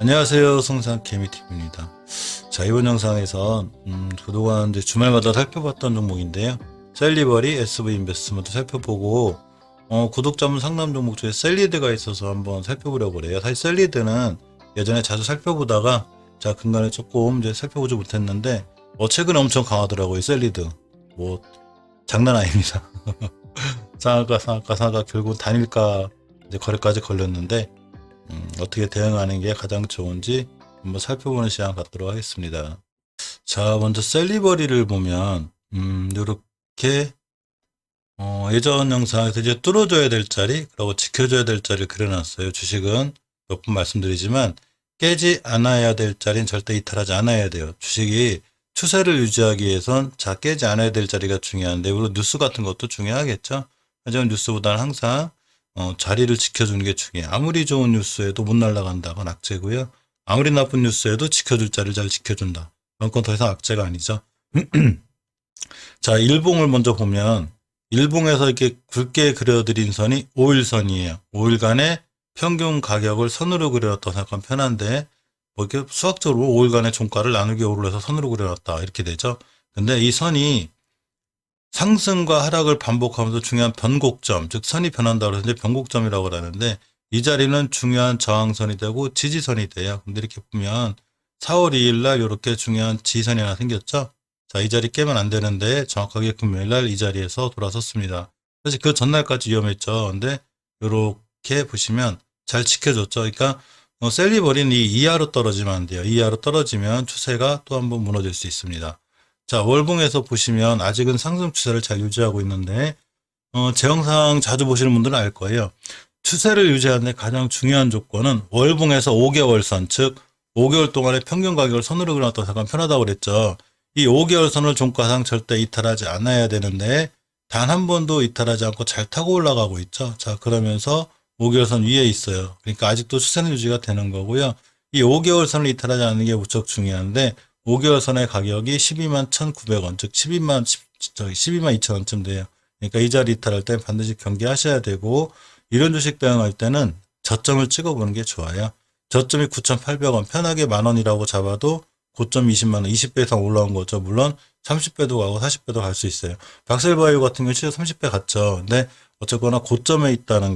안녕하세요. 성산 개미TV입니다. 자, 이번 영상에서 그동안 이제 주말마다 살펴봤던 종목인데요. 셀리버리, SV 인베스트먼트 살펴보고 구독자분 상담 종목 중에 셀리드가 있어서 한번 살펴보려고 그래요. 사실 셀리드는 예전에 자주 살펴보다가 자, 근간에 조금 이제 살펴보지 못했는데 최근에 엄청 강하더라고요. 셀리드. 뭐 장난 아닙니다. 상한가 결국 단일가 이제 거래까지 걸렸는데 어떻게 대응하는 게 가장 좋은지 한번 살펴보는 시간 갖도록 하겠습니다. 자, 먼저 셀리버리를 보면 이렇게 예전 영상에서 이제 뚫어줘야 될 자리 그리고 지켜줘야 될 자리를 그려놨어요. 주식은 몇 번 말씀드리지만 깨지 않아야 될 자리는 절대 이탈하지 않아야 돼요. 주식이 추세를 유지하기 위해선 깨지 않아야 될 자리가 중요한데 물론 뉴스 같은 것도 중요하겠죠. 하지만 뉴스보다는 항상 자리를 지켜주는 게 중요해요. 아무리 좋은 뉴스에도 못 날아간다. 그건 악재고요. 아무리 나쁜 뉴스에도 지켜줄 자리를 잘 지켜준다. 그런 건 더 이상 악재가 아니죠. 자, 일봉을 먼저 보면 일봉에서 이렇게 굵게 그려드린 선이 5일선이에요. 5일간의 평균 가격을 선으로 그려놨다고 생각하면 편한데 뭐 이렇게 수학적으로 5일간의 종가를 나누기 5로 해서 선으로 그려놨다. 이렇게 되죠. 근데 이 선이 상승과 하락을 반복하면서 중요한 변곡점, 즉 선이 변한다고 해서 이제 변곡점이라고 하는데 이 자리는 중요한 저항선이 되고 지지선이 돼요. 근데 이렇게 보면 4월 2일 날 이렇게 중요한 지지선이 하나 생겼죠. 자, 이 자리 깨면 안 되는데 정확하게 금요일 날 이 자리에서 돌아섰습니다. 사실 그 전날까지 위험했죠. 근데 이렇게 보시면 잘 지켜줬죠. 그러니까 셀리버리는 이 이하로 떨어지면 안 돼요. 이하로 떨어지면 추세가 또 한번 무너질 수 있습니다. 자, 월봉에서 보시면 아직은 상승 추세를 잘 유지하고 있는데 제 영상 자주 보시는 분들은 알 거예요. 추세를 유지하는 데 가장 중요한 조건은 월봉에서 5개월 선, 즉 5개월 동안의 평균 가격을 선으로 그려놨다고 잠깐 편하다고 그랬죠. 이 5개월 선을 종가상 절대 이탈하지 않아야 되는데 단 한 번도 이탈하지 않고 잘 타고 올라가고 있죠. 자, 그러면서 5개월 선 위에 있어요. 그러니까 아직도 추세는 유지가 되는 거고요. 이 5개월 선을 이탈하지 않는 게 무척 중요한데 5개월 선의 가격이 12만 1,900원, 즉 12만 2,000원쯤 돼요. 그러니까 이 자리 이탈할 때 반드시 경계하셔야 되고 이런 주식 대응할 때는 저점을 찍어보는 게 좋아요. 저점이 9,800원, 편하게 만원이라고 잡아도 고점 20만원, 20배 이상 올라온 거죠. 물론 30배도 가고 40배도 갈 수 있어요. 박셀바이오 같은 경우 실제 30배 갔죠. 근데 어쨌거나 고점에 있다는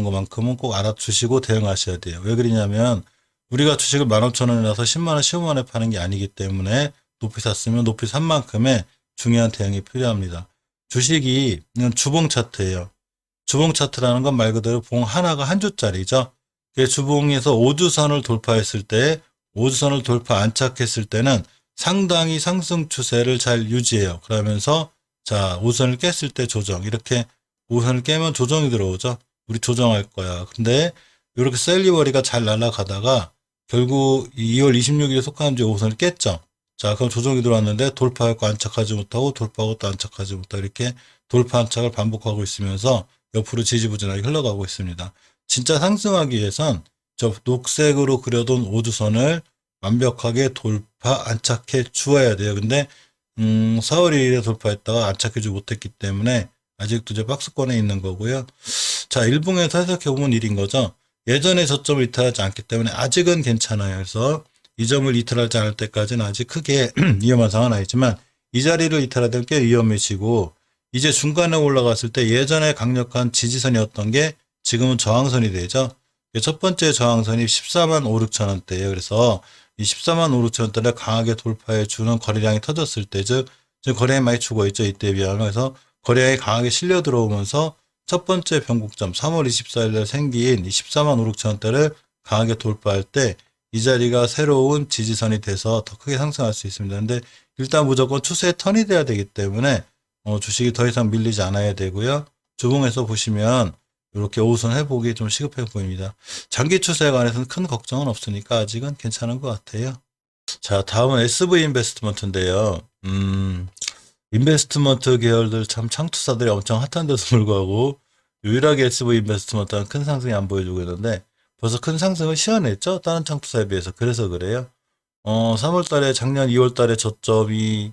것만큼은 꼭 알아주시고 대응하셔야 돼요. 왜 그러냐면 우리가 주식을 15,000원이라서 10만원, 15만원에 파는 게 아니기 때문에 높이 샀으면 높이 산 만큼의 중요한 대응이 필요합니다. 주식이 그냥 주봉 차트예요. 주봉 차트라는 건 말 그대로 봉 하나가 한 주짜리죠. 주봉에서 5주선을 돌파했을 때 5주선을 돌파 안착했을 때는 상당히 상승 추세를 잘 유지해요. 그러면서 자, 5선을 깼을 때 조정. 이렇게 5선을 깨면 조정이 들어오죠. 우리 조정할 거야. 근데 이렇게 셀리버리가 잘 날아가다가 결국 2월 26일에 속한 지 5선을 깼죠. 자, 그럼 조정이 들어왔는데 돌파하고 안착하지 못하고 돌파하고 또 안착하지 못하고 이렇게 돌파 안착을 반복하고 있으면서 옆으로 지지부진하게 흘러가고 있습니다. 진짜 상승하기 위해선 저 녹색으로 그려둔 5주선을 완벽하게 돌파 안착해 주어야 돼요. 근데 4월 2일에 돌파했다가 안착해주지 못했기 때문에 아직도 이제 박스권에 있는 거고요. 자, 일봉에서 해석해보면 일인 거죠. 예전에 저점을 이탈하지 않기 때문에 아직은 괜찮아요. 그래서 이 점을 이탈하지 않을 때까지는 아직 크게 위험한 상황은 아니지만 이 자리를 이탈하면 꽤 위험해지고 이제 중간에 올라갔을 때 예전에 강력한 지지선이었던 게 지금은 저항선이 되죠. 첫 번째 저항선이 14만 5, 6천 원대예요. 그래서 이 14만 5, 6천 원대를 강하게 돌파해 주는 거래량이 터졌을 때, 즉 거래량이 많이 죽어 있죠. 이때에 비하면. 그래서 거래량이 강하게 실려 들어오면서 첫 번째 변곡점 3월 24일 날 생긴 이 14만 5, 6천 원대를 강하게 돌파할 때 이 자리가 새로운 지지선이 돼서 더 크게 상승할 수 있습니다. 근데 일단 무조건 추세의 턴이 돼야 되기 때문에 주식이 더 이상 밀리지 않아야 되고요. 주봉에서 보시면 이렇게 5선 회복이 좀 시급해 보입니다. 장기 추세에 관해서는 큰 걱정은 없으니까 아직은 괜찮은 것 같아요. 자, 다음은 SV 인베스트먼트인데요. 인베스트먼트 계열들 참 창투사들이 엄청 핫한데도 불구하고 유일하게 SV 인베스트먼트는 큰 상승이 안 보여주고 있는데 벌써 큰 상승을 시현했죠. 다른 창투사에 비해서. 그래서 그래요. 3월 달에 작년 2월 달에 저점이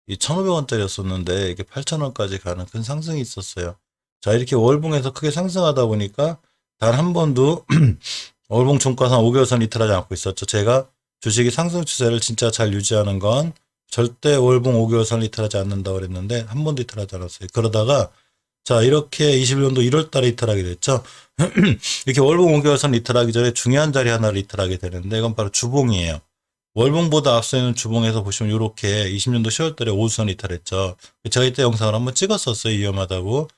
이 1,500원짜리였었는데 이게 8,000원까지 가는 큰 상승이 있었어요. 자, 이렇게 월봉에서 크게 상승하다 보니까 단 한 번도 월봉 종가상 5개월선 이탈하지 않고 있었죠. 제가 주식이 상승 추세를 진짜 잘 유지하는 건 절대 월봉 5개월선을 이탈하지 않는다고 그랬는데 한 번도 이탈하지 않았어요. 그러다가 자, 이렇게 21년도 1월 달에 이탈하게 됐죠. 이렇게 월봉 5개월선 이탈하기 전에 중요한 자리 하나를 이탈하게 되는데 이건 바로 주봉이에요. 월봉보다 앞서 있는 주봉에서 보시면 이렇게 20년도 10월 달에 5주선 이탈했죠. 제가 이때 영상을 한번 찍었었어요. 위험하다고.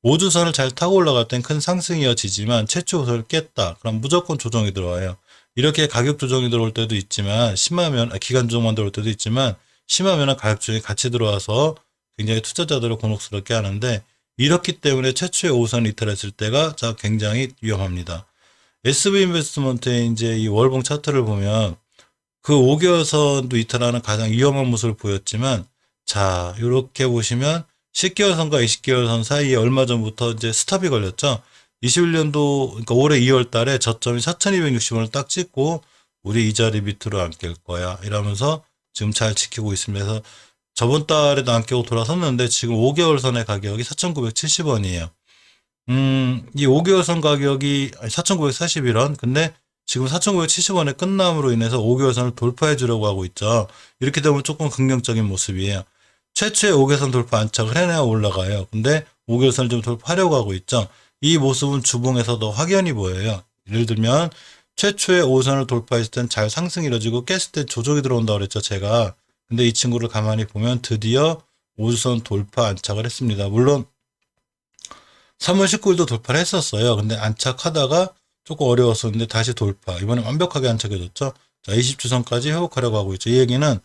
5주선을 잘 타고 올라갈 땐 큰 상승이 이어지지만 최초 호선을 깼다. 그럼 무조건 조정이 들어와요. 이렇게 가격 조정이 들어올 때도 있지만 심하면 기간 조정만 들어올 때도 있지만 심하면 가격 조정이 같이 들어와서 굉장히 투자자들을 곤혹스럽게 하는데 이렇기 때문에 최초의 5선 이탈했을 때가 자 굉장히 위험합니다. SV인베스트먼트의 이제 이 월봉 차트를 보면 그 5개월선도 이탈하는 가장 위험한 모습을 보였지만 자 이렇게 보시면 10개월선과 20개월선 사이에 얼마 전부터 이제 스탑이 걸렸죠. 21년도 그러니까 올해 2월 달에 저점이 4,260원을 딱 찍고 우리 이 자리 밑으로 안 깰 거야 이러면서 지금 잘 지키고 있습니다. 그래서 저번 달에도 안 깨고 돌아섰는데 지금 5개월선의 가격이 4,970원이에요. 이 5개월선 가격이 4,941원. 근데 지금 4,970원의 끝남으로 인해서 5개월선을 돌파해 주려고 하고 있죠. 이렇게 되면 조금 긍정적인 모습이에요. 최초의 5개월선 돌파 안착을 해내야 올라가요. 근데 5개월선을 좀 돌파하려고 하고 있죠. 이 모습은 주봉에서도 확연히 보여요. 예를 들면 최초의 5선을 돌파했을 땐 잘 상승이 이루어지고 깼을 때 조정이 들어온다고 그랬죠. 제가. 근데 이 친구를 가만히 보면 드디어 5주선 돌파 안착을 했습니다. 물론 3월 19일도 돌파를 했었어요. 근데 안착하다가 조금 어려웠었는데 다시 돌파. 이번에 완벽하게 안착해줬죠. 자, 20주선까지 회복하려고 하고 있죠. 이 얘기는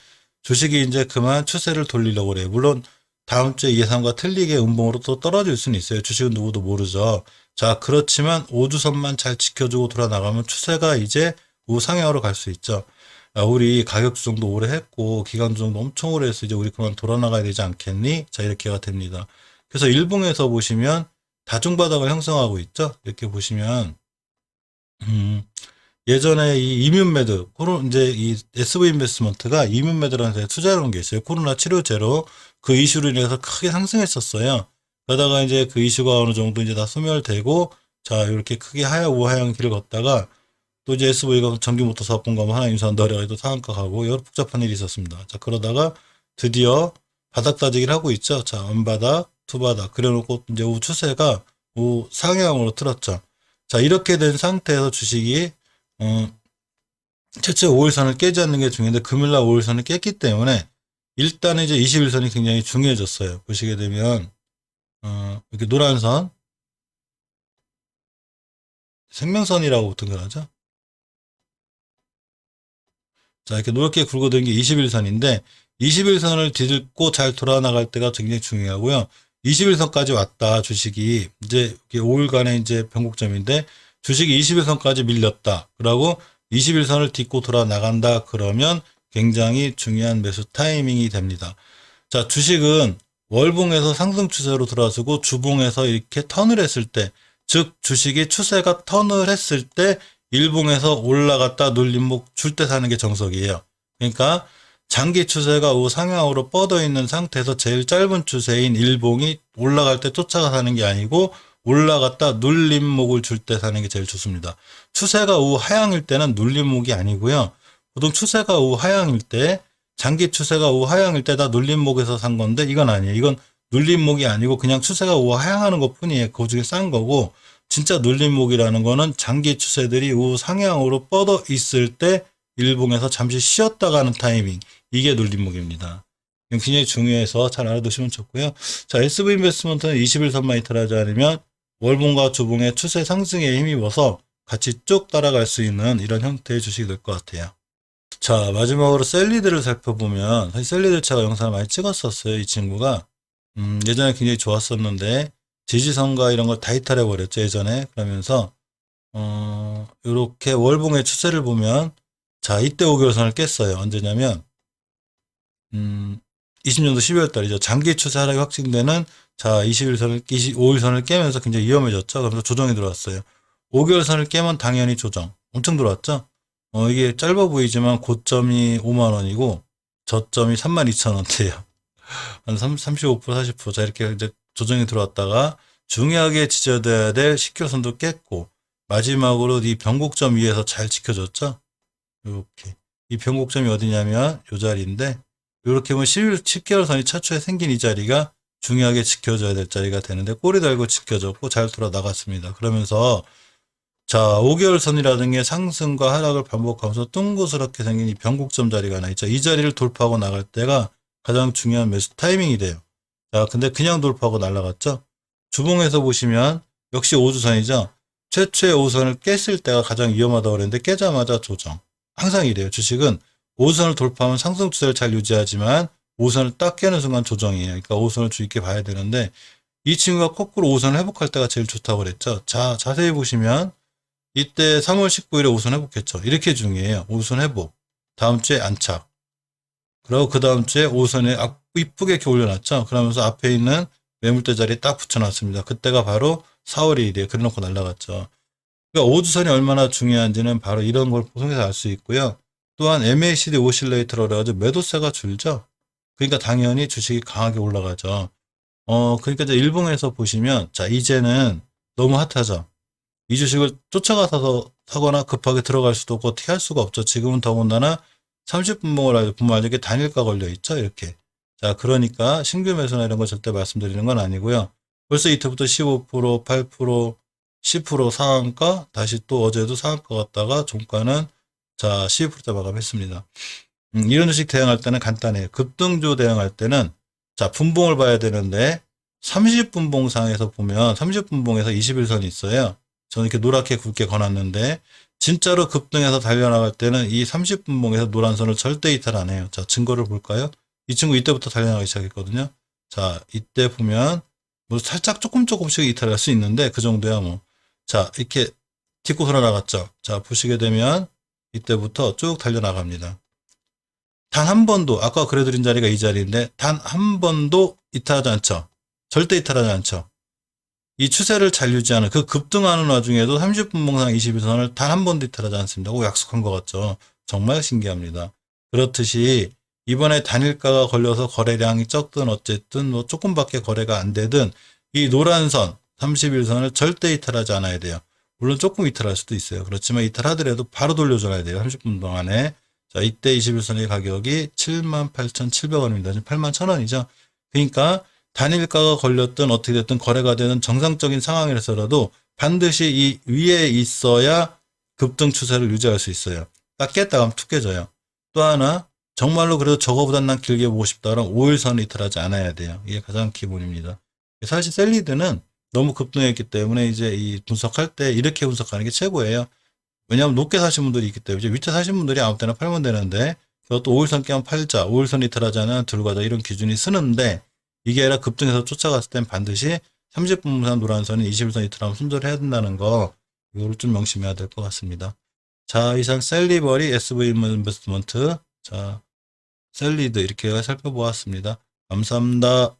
주식이 이제 그만 추세를 돌리려고 그래요. 물론 다음 주에 예상과 틀리게 음봉으로 또 떨어질 수는 있어요. 주식은 누구도 모르죠. 자, 그렇지만 5주선만 잘 지켜주고 돌아나가면 추세가 이제 우상향으로 갈 수 있죠. 우리 가격 조정도 오래 했고 기간 조정도 엄청 오래 했어. 이제 우리 그만 돌아나가야 되지 않겠니? 자, 이렇게가 됩니다. 그래서 일봉에서 보시면 다중바닥을 형성하고 있죠. 이렇게 보시면 예전에 이 이뮨메드, 이제 이 SV인베스트먼트가 이뮨메드라는 데에 투자해놓은 게 있어요. 코로나 치료제로 그 이슈로 인해서 크게 상승했었어요. 그러다가 이제 그 이슈가 어느 정도 이제 다 소멸되고 자, 이렇게 크게 우하향 길을 걷다가 또 이제 SV가 전기모터 사업본부 하나 인수한다 그래가지고 상한가 가고 여러 복잡한 일이 있었습니다. 자, 그러다가 드디어 바닥 다지기를 하고 있죠. 자, 원바닥, 투바닥 그래놓고 이제 추세가 상향으로 틀었죠. 자, 이렇게 된 상태에서 주식이 최초 5일선을 깨지 않는 게 중요한데 금요일날 5일선을 깼기 때문에 일단 이제 21선이 굉장히 중요해졌어요. 보시게 되면 이렇게 노란 선 생명선이라고 보통 하죠. 자, 이렇게 노랗게 굵어든 게 21선인데 21선을 뒤집고 잘 돌아나갈 때가 굉장히 중요하고요. 21선까지 왔다 주식이 이제 5일간의 이제 변곡점인데 주식이 21선까지 밀렸다. 그러고 21선을 딛고 돌아나간다. 그러면 굉장히 중요한 매수 타이밍이 됩니다. 자, 주식은 월봉에서 상승 추세로 들어서고 주봉에서 이렇게 턴을 했을 때, 즉 주식이 추세가 턴을 했을 때 일봉에서 올라갔다 눌림목 줄 때 사는 게 정석이에요. 그러니까 장기 추세가 우상향으로 뻗어 있는 상태에서 제일 짧은 추세인 일봉이 올라갈 때 쫓아가 사는 게 아니고 올라갔다 눌림목을 줄 때 사는 게 제일 좋습니다. 추세가 우하향일 때는 눌림목이 아니고요. 보통 추세가 우하향일 때 장기 추세가 우하향일 때 다 눌림목에서 산 건데 이건 아니에요. 이건 눌림목이 아니고 그냥 추세가 우하향하는 것 뿐이에요. 그 중에 싼 거고 진짜 눌림목이라는 거는 장기 추세들이 우상향으로 뻗어 있을 때 일봉에서 잠시 쉬었다 가는 타이밍 이게 눌림목입니다. 굉장히 중요해서 잘 알아두시면 좋고요. 자, SV인베스트먼트는 21선만 이탈하지 않으면 월봉과 주봉의 추세 상승에 힘입어서 같이 쭉 따라갈 수 있는 이런 형태의 주식이 될 것 같아요. 자, 마지막으로 셀리드를 살펴보면 사실 셀리드 제가 영상을 많이 찍었었어요. 이 친구가 예전에 굉장히 좋았었는데 지지선과 이런 걸 다 이탈해 버렸죠. 예전에. 그러면서 이렇게 월봉의 추세를 보면 자, 이때 5개월선을 깼어요. 언제냐면 20년도 12월 달이죠. 장기 추세 하락이 확진되는 자, 25일선을 깨면서 굉장히 위험해졌죠. 그래서 조정이 들어왔어요. 5개월선을 깨면 당연히 조정. 엄청 들어왔죠. 이게 짧아 보이지만 고점이 5만 원이고 저점이 32,000원대예요. 한 35%, 40%. 자, 이렇게 이제 조정이 들어왔다가 중요하게 지져야 될 10k선도 깼고, 마지막으로 이 변곡점 위에서 잘 지켜줬죠? 이렇게. 이 변곡점이 어디냐면 이 자리인데, 이렇게 보면 10개월선이 차초에 생긴 이 자리가 중요하게 지켜줘야 될 자리가 되는데, 꼬리 달고 지켜줬고, 잘 돌아 나갔습니다. 그러면서, 자, 5개월선이라는 게 상승과 하락을 반복하면서 둥그스럽게 생긴 이 변곡점 자리가 하나 있죠. 이 자리를 돌파하고 나갈 때가 가장 중요한 매수 타이밍이 돼요. 자, 근데 그냥 돌파하고 날아갔죠? 주봉에서 보시면 역시 5주선이죠. 최초의 5선을 깼을 때가 가장 위험하다고 그랬는데 깨자마자 조정. 항상 이래요. 주식은 5선을 돌파하면 상승 추세를 잘 유지하지만 5선을 딱 깨는 순간 조정이에요. 그러니까 5선을 주의 깊게 봐야 되는데 이 친구가 거꾸로 5선을 회복할 때가 제일 좋다고 그랬죠. 자, 자세히 보시면 이때 3월 19일에 5선 회복했죠. 이렇게 중요해요. 5선 회복. 다음 주에 안착. 그리고 그 다음 주에 5선에 이쁘게 이렇게 올려놨죠. 그러면서 앞에 있는 매물대 자리에 딱 붙여놨습니다. 그때가 바로 4월 2일이에요. 그래놓고 날라갔죠. 그러니까 5주선이 얼마나 중요한지는 바로 이런 걸 통해서 알 수 있고요. 또한 MACD 오실레이터로 그래가지고 매도세가 줄죠. 그러니까 당연히 주식이 강하게 올라가죠. 그러니까 이제 일봉에서 보시면, 자, 이제는 너무 핫하죠. 이 주식을 쫓아가서 사거나 급하게 들어갈 수도 없고 어떻게 할 수가 없죠. 지금은 더군다나 30분봉을 보면 이게 단일가 걸려 있죠. 이렇게. 자, 그러니까 신규 매수나 이런 거 절대 말씀드리는 건 아니고요. 벌써 이때부터 15%, 8%, 10% 상한가, 다시 또 어제도 상한가 갔다가 종가는 자, 12%대 마감했습니다. 이런 주식 대응할 때는 간단해요. 급등주 대응할 때는 자, 분봉을 봐야 되는데 30분봉 상에서 보면 30분봉에서 21선이 있어요. 저는 이렇게 노랗게 굵게 거놨는데 진짜로 급등해서 달려나갈 때는 이 30분봉에서 노란 선을 절대 이탈 안 해요. 자, 증거를 볼까요? 이 친구 이때부터 달려나가기 시작했거든요. 자, 이때 보면 뭐 살짝 조금씩 이탈할 수 있는데 그 정도야 뭐. 자, 이렇게 딛고 돌아나갔죠. 자, 보시게 되면 이때부터 쭉 달려나갑니다. 단 한 번도 아까 그려드린 자리가 이 자리인데 단 한 번도 이탈하지 않죠. 절대 이탈하지 않죠. 이 추세를 잘 유지하는 그 급등하는 와중에도 30분봉상 21선을 단 한 번도 이탈하지 않습니다. 오, 약속한 것 같죠. 정말 신기합니다. 그렇듯이 이번에 단일가가 걸려서 거래량이 적든 어쨌든 뭐 조금밖에 거래가 안 되든 이 노란 선 31선을 절대 이탈하지 않아야 돼요. 물론 조금 이탈할 수도 있어요. 그렇지만 이탈하더라도 바로 돌려줘야 돼요. 30분 동안에. 자, 이때 21선의 가격이 78,700원입니다. 지금 81,000원이죠. 그러니까 단일가가 걸렸든 어떻게 됐든 거래가 되는 정상적인 상황에서라도 반드시 이 위에 있어야 급등 추세를 유지할 수 있어요. 딱 깼다 가면 툭 깨져요. 또 하나 정말로 그래도 저거보단 난 길게 보고 싶다 그러면 5일선을 이탈하지 않아야 돼요. 이게 가장 기본입니다. 사실 셀리드는 너무 급등했기 때문에 이제 이 분석할 때 이렇게 분석하는 게 최고예요. 왜냐하면 높게 사신 분들이 있기 때문에 밑에 사신 분들이 아무 때나 팔면 되는데 그것도 5일선 깨면 팔자, 5일선 이탈하지 않으면 들고 가자 이런 기준이 쓰는데 이게 아니라 급등해서 쫓아갔을 땐 반드시 30분선 노란선이 21선 이탈하면 손절해야 된다는 거 이거를 좀 명심해야 될 것 같습니다. 자, 이상 셀리버리 SV 인베스트먼트 자 셀리드 이렇게 살펴보았습니다. 감사합니다.